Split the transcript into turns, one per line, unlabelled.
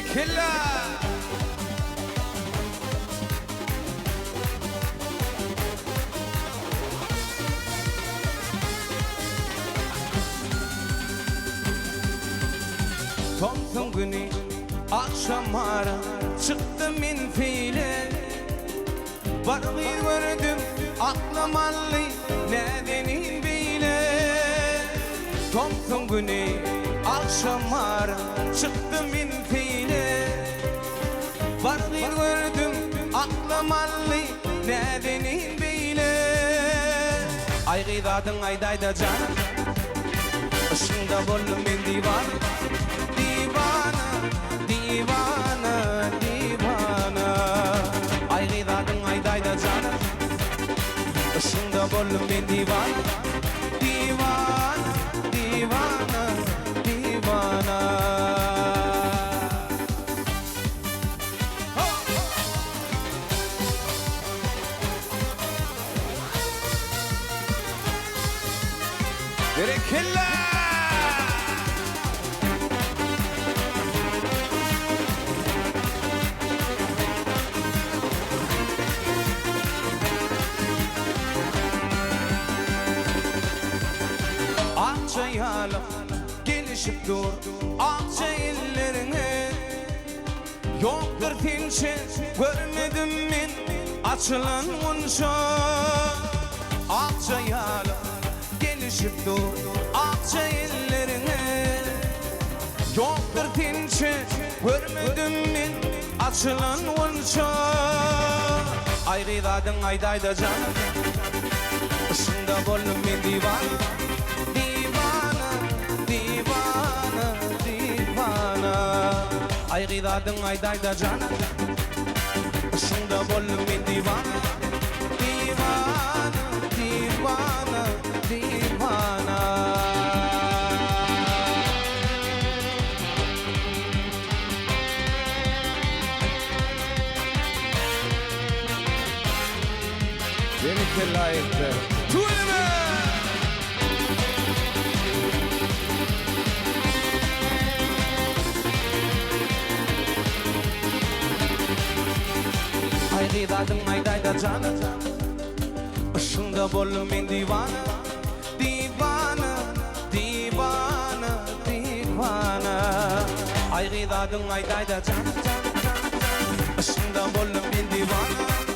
Berekilla. Thompson günü akşamlara çıktım min fiile. Varlığı gördüm aklamallı nedeni bile. Thompson günü akşamlara çıktım min fiile. Varlığı gördüm aklamallı nedeni bile. Ay gıdadın aydayda canım, ışığında bollum min divan. Divana, divana. Ay gıdadın aydayda canım, ışığında bollum ben divana. Divana, divana, divana. Berekilla. Akçayalım gelişip dur akça ellerine. Yoktur tinçe görmedim min açılan munşa. Akçayalım gelişip dur akça ellerine. Yoktur tinçe görmedim min açılan munşa. Ay gıdadın aydayda canım, ışığında bollum min divan. Divana, divana. Ay gıdadın aydayda canım, ışığında bollum min divana. Divana, divana, divana. Beni layıktır. Tuğleme! Ay gıdadın aydayda canım, ışığında bollum min divana. Divana, divana, divana. Ay gıdadın aydayda canım, ışığında bollum min divana.